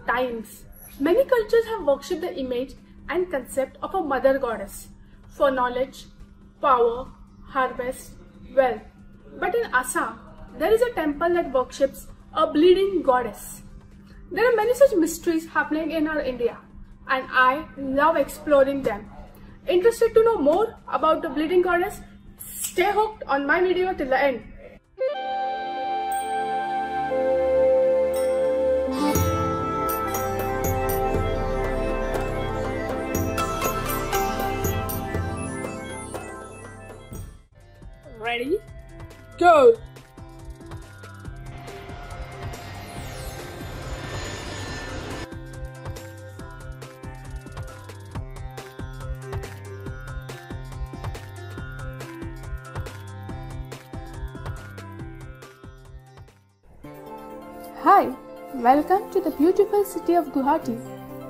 times, many cultures have worshipped the image and concept of a mother goddess for knowledge, power, harvest, wealth. But in Assam, there is a temple that worships a bleeding goddess. There are many such mysteries happening in our India, and I love exploring them. Interested to know more about the bleeding goddess? Stay hooked on my video till the end. Ready? Go! Hi, welcome to the beautiful city of Guwahati,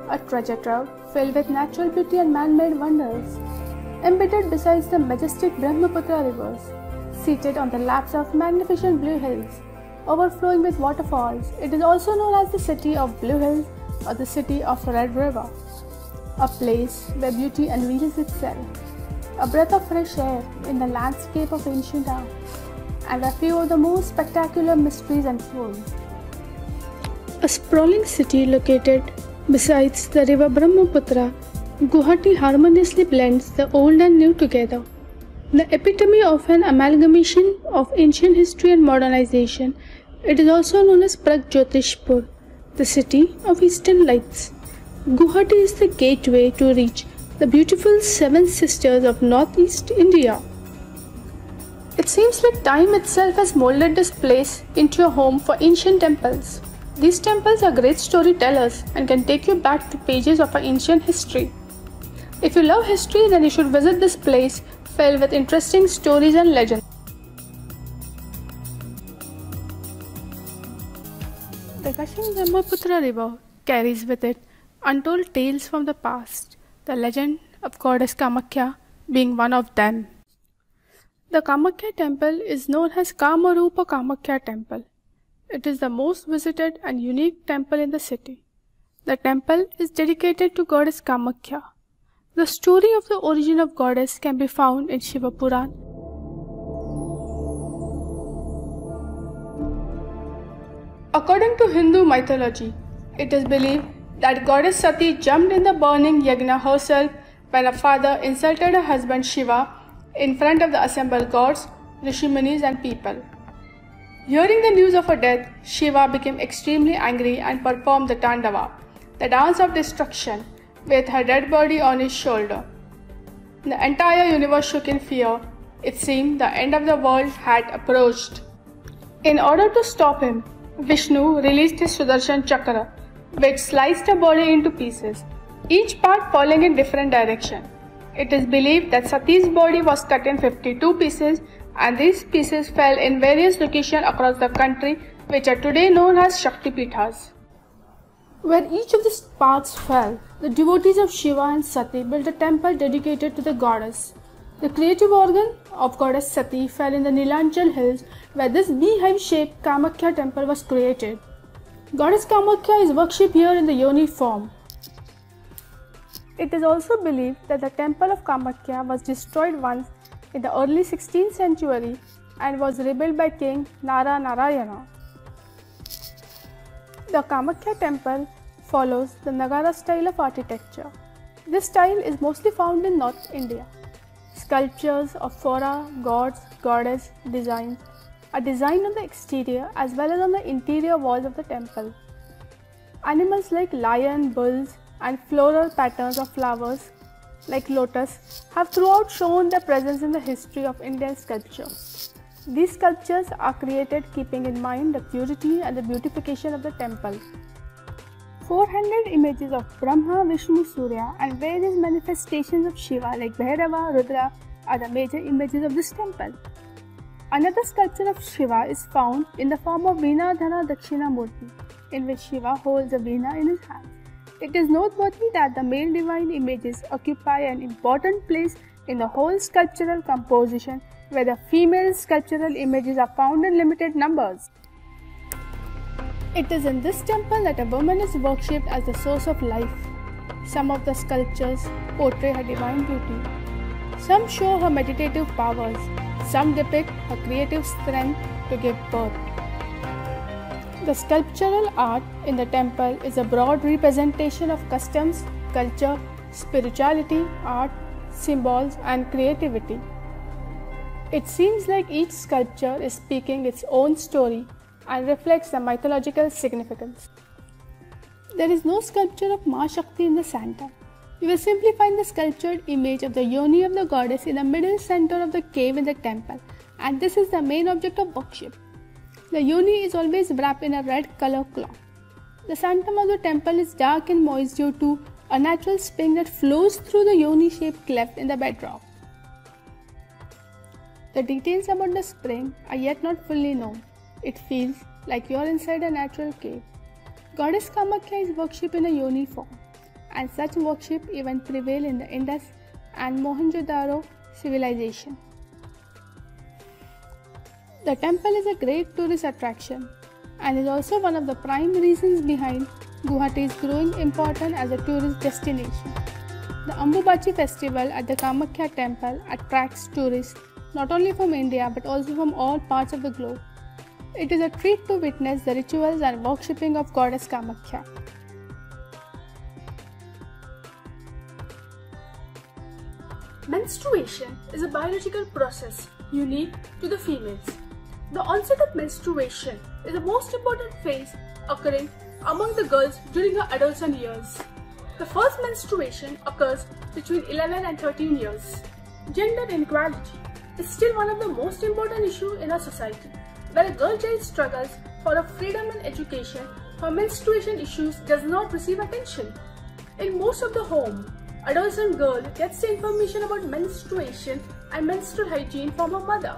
a treasure trove filled with natural beauty and man-made wonders. Embedded beside the majestic Brahmaputra rivers, seated on the laps of magnificent blue hills, overflowing with waterfalls, it is also known as the city of blue hills or the city of the Red River. A place where beauty unveils itself, a breath of fresh air in the landscape of ancient art, and a few of the most spectacular mysteries unfold. A sprawling city located beside the river Brahmaputra, Guwahati harmoniously blends the old and new together. The epitome of an amalgamation of ancient history and modernization, it is also known as Pragjyotishpur, the city of eastern lights. Guwahati is the gateway to reach the beautiful Seven Sisters of Northeast India. It seems like time itself has molded this place into a home for ancient temples. These temples are great storytellers and can take you back to pages of our ancient history. If you love history, then you should visit this place filled with interesting stories and legends. The gushing Brahmaputra river carries with it untold tales from the past, the legend of goddess Kamakhya being one of them. The Kamakhya temple is known as Kamarupa Kamakhya temple. It is the most visited and unique temple in the city. The temple is dedicated to goddess Kamakhya. The story of the origin of goddess can be found in Shiva Puran. According to Hindu mythology, it is believed that goddess Sati jumped in the burning yagna herself when her father insulted her husband Shiva in front of the assembled gods, Rishimunis and people. Hearing the news of her death, Shiva became extremely angry and performed the Tandava, the dance of destruction, with her dead body on his shoulder. The entire universe shook in fear. It seemed the end of the world had approached. In order to stop him, Vishnu released his Sudarshan Chakra, which sliced her body into pieces, each part falling in different direction. It is believed that Sati's body was cut in 52 pieces, and these pieces fell in various locations across the country, which are today known as Shakti Pithas. Where each of these parts fell, the devotees of Shiva and Sati built a temple dedicated to the goddess. The creative organ of goddess Sati fell in the Nilanchal hills, where this beehive-shaped Kamakhya temple was created. Goddess Kamakhya is worshipped here in the Yoni form. It is also believed that the temple of Kamakhya was destroyed once in the early 16th century and was rebuilt by King Nara Narayana. The Kamakhya temple follows the Nagara style of architecture. This style is mostly found in North India. Sculptures of Phora, gods, goddess designs are designed on the exterior as well as on the interior walls of the temple. Animals like lion, bulls, and floral patterns of flowers like lotus have throughout shown their presence in the history of Indian sculpture. These sculptures are created keeping in mind the purity and the beautification of the temple. 400 images of Brahma, Vishnu, Surya and various manifestations of Shiva like Bhairava, Rudra are the major images of this temple. Another sculpture of Shiva is found in the form of Veena-dhara Dakshina Murti, in which Shiva holds a veena in his hand. It is noteworthy that the male divine images occupy an important place in the whole sculptural composition, where the female sculptural images are found in limited numbers. It is in this temple that a woman is worshipped as the source of life. Some of the sculptures portray her divine beauty. Some show her meditative powers. Some depict her creative strength to give birth. The sculptural art in the temple is a broad representation of customs, culture, spirituality, art, symbols, and creativity. It seems like each sculpture is speaking its own story and reflects the mythological significance. There is no sculpture of Ma Shakti in the center. You will simply find the sculptured image of the yoni of the goddess in the middle center of the cave in the temple, and this is the main object of worship. The yoni is always wrapped in a red color cloth. The sanctum of the temple is dark and moist due to a natural spring that flows through the yoni-shaped cleft in the bedrock. The details about the spring are yet not fully known. It feels like you are inside a natural cave. Goddess Kamakhya is worshipped in a yoni form, and such worship even prevail in the Indus and Mohenjo-daro civilization. The temple is a great tourist attraction and is also one of the prime reasons behind Guwahati's growing importance as a tourist destination. The Ambubachi festival at the Kamakhya temple attracts tourists not only from India but also from all parts of the globe. It is a treat to witness the rituals and worshipping of goddess Kamakhya. Menstruation is a biological process unique to the females. The onset of menstruation is the most important phase occurring among the girls during her adolescent years. The first menstruation occurs between 11 and 13 years. Gender inequality is still one of the most important issues in our society. Where a girl child struggles for her freedom and education, her menstruation issues does not receive attention. In most of the home, adolescent girl gets the information about menstruation and menstrual hygiene from her mother.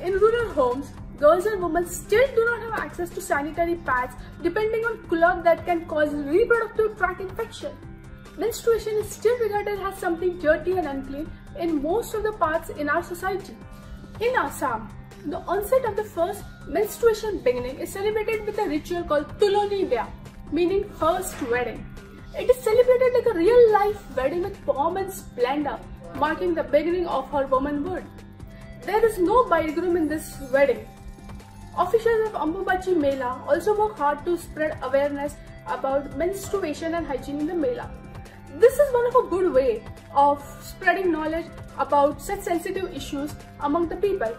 In rural homes, girls and women still do not have access to sanitary pads depending on cloth that can cause reproductive tract infection. Menstruation is still regarded as something dirty and unclean in most of the parts in our society. In Assam, the onset of the first menstruation beginning is celebrated with a ritual called Tuloni Bya, meaning first wedding. It is celebrated like a real-life wedding with pomp and splendor, marking the beginning of her womanhood. There is no bridegroom in this wedding. Officials of Ambubachi Mela also work hard to spread awareness about menstruation and hygiene in the Mela. This is one of a good way of spreading knowledge about such sensitive issues among the people.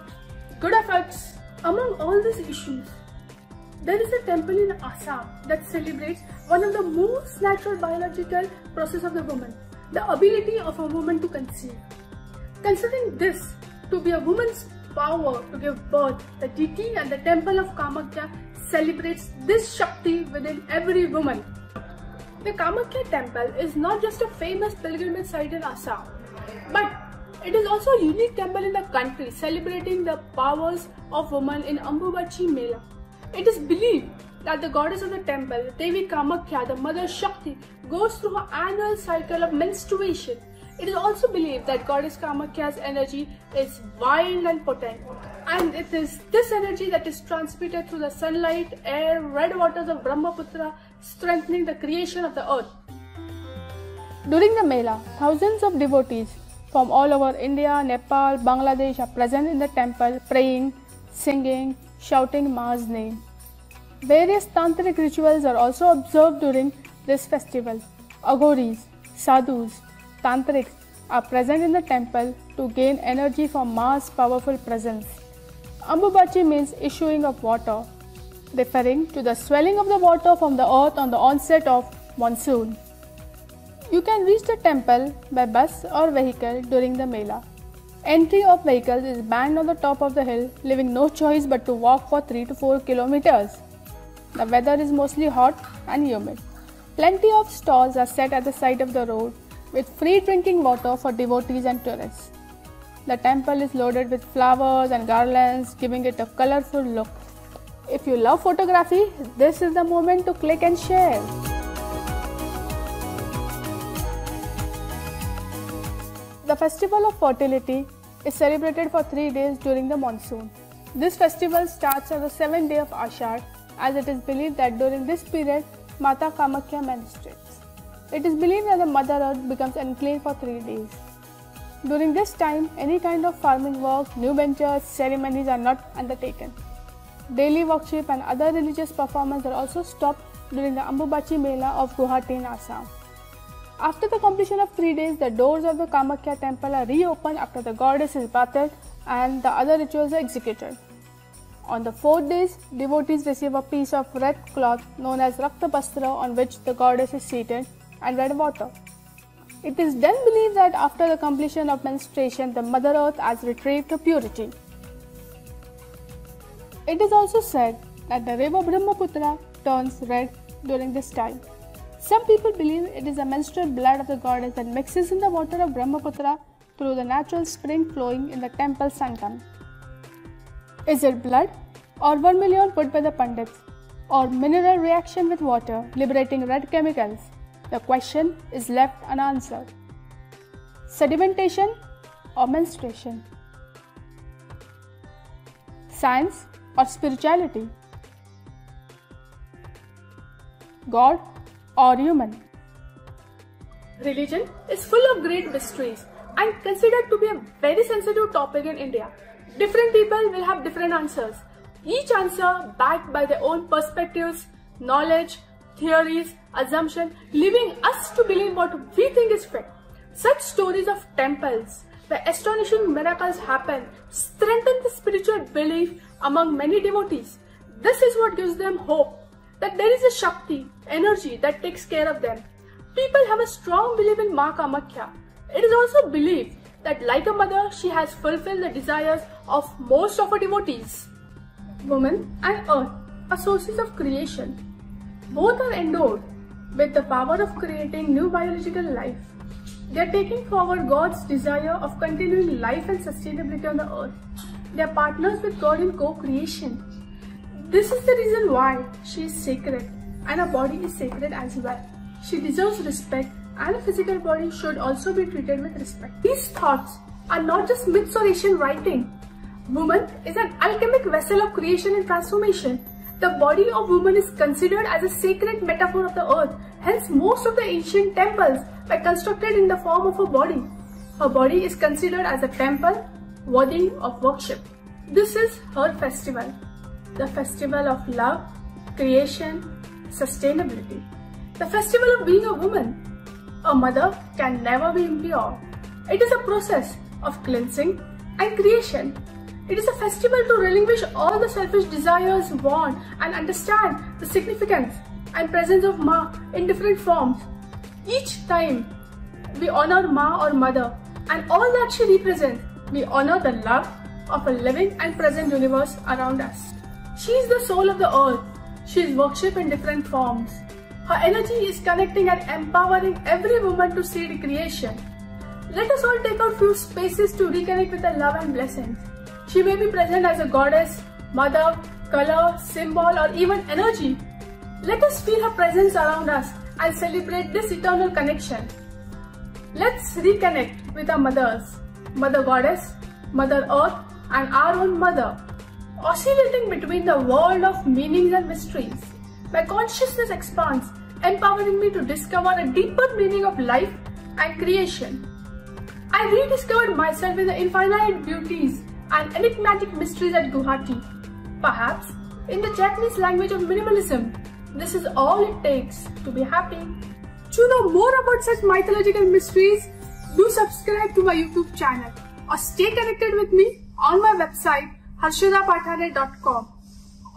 Good efforts! Among all these issues, there is a temple in Assam that celebrates one of the most natural biological process of the woman, the ability of a woman to conceive. Considering this to be a woman's power to give birth, the deity and the temple of Kamakhya celebrates this Shakti within every woman. The Kamakhya temple is not just a famous pilgrimage site in Assam, but it is also a unique temple in the country celebrating the powers of women in Ambubachi Mela. It is believed that the goddess of the temple, Devi Kamakhya, the mother Shakti, goes through her annual cycle of menstruation. It is also believed that goddess Kamakhya's energy is wild and potent, and it is this energy that is transmitted through the sunlight, air, red waters of Brahmaputra, strengthening the creation of the earth. During the Mela, thousands of devotees from all over India, Nepal, Bangladesh are present in the temple praying, singing, shouting Ma's name. Various tantric rituals are also observed during this festival. Aghoris, sadhus, tantrics are present in the temple to gain energy from Ma's powerful presence. Ambubachi means issuing of water, referring to the swelling of the water from the earth on the onset of monsoon. You can reach the temple by bus or vehicle during the Mela. Entry of vehicles is banned on the top of the hill, leaving no choice but to walk for 3 to 4 kilometers. The weather is mostly hot and humid. Plenty of stalls are set at the side of the road with free drinking water for devotees and tourists. The temple is loaded with flowers and garlands, giving it a colorful look. If you love photography, this is the moment to click and share. The festival of fertility is celebrated for 3 days during the monsoon. This festival starts on the 7th day of Ashad as it is believed that during this period, Mata Kamakhya menstruates. It is believed that the Mother Earth becomes unclean for 3 days. During this time, any kind of farming work, new ventures, ceremonies are not undertaken. Daily worship and other religious performances are also stopped during the Ambubachi Mela of Guwahati in Assam. After the completion of 3 days, the doors of the Kamakhya temple are reopened after the goddess is bathed and the other rituals are executed. On the 4th day, devotees receive a piece of red cloth known as Rakta Bastra on which the goddess is seated and red water. It is then believed that after the completion of menstruation, the Mother Earth has retrieved her purity. It is also said that the river Brahmaputra turns red during this time. Some people believe it is the menstrual blood of the goddess that mixes in the water of Brahmaputra through the natural spring flowing in the temple Sangam. Is it blood or vermilion put by the Pandits or mineral reaction with water liberating red chemicals? The question is left unanswered. Sedimentation or menstruation? Science or spirituality? God or human? Religion is full of great mysteries and considered to be a very sensitive topic in India. Different people will have different answers, each answer backed by their own perspectives, knowledge, theories, assumption, leaving us to believe what we think is fact. Such stories of temples where astonishing miracles happen strengthen the spiritual belief among many devotees. This is what gives them hope that there is a Shakti, energy that takes care of them. People have a strong belief in Ma Kamakhya. It is also believed that like a mother, she has fulfilled the desires of most of her devotees. Woman and earth are sources of creation. Both are endowed with the power of creating new biological life. They are taking forward God's desire of continuing life and sustainability on the earth. They are partners with God in co-creation. This is the reason why she is sacred and her body is sacred as well. She deserves respect and a physical body should also be treated with respect. These thoughts are not just myths or ancient writing. Woman is an alchemic vessel of creation and transformation. The body of woman is considered as a sacred metaphor of the earth. Hence, most of the ancient temples were constructed in the form of a body. Her body is considered as a temple worthy of worship. This is her festival, the festival of love, creation, sustainability. The festival of being a woman. A mother can never be impure. It is a process of cleansing and creation. It is a festival to relinquish all the selfish desires, want, and understand the significance and presence of Ma in different forms. Each time we honor Ma or Mother and all that she represents, we honor the love of a living and present universe around us. She is the soul of the earth. She is worshipped in different forms. Her energy is connecting and empowering every woman to see the creation. Let us all take out few spaces to reconnect with her love and blessings. She may be present as a goddess, mother, color, symbol, or even energy. Let us feel her presence around us and celebrate this eternal connection. Let's reconnect with our mothers, Mother Goddess, Mother Earth, and our own mother, oscillating between the world of meanings and mysteries. My consciousness expands, empowering me to discover a deeper meaning of life and creation. I rediscovered myself in the infinite beauties and enigmatic mysteries at Guwahati. Perhaps, in the Japanese language of minimalism, this is all it takes to be happy. To know more about such mythological mysteries, do subscribe to my YouTube channel or stay connected with me on my website harshadapathare.com.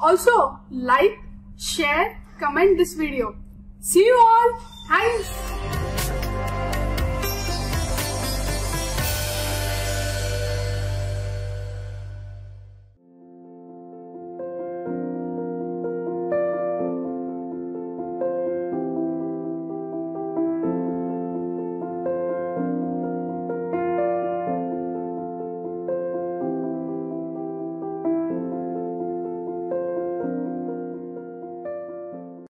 Also, like, share, comment this video. See you all. Thanks.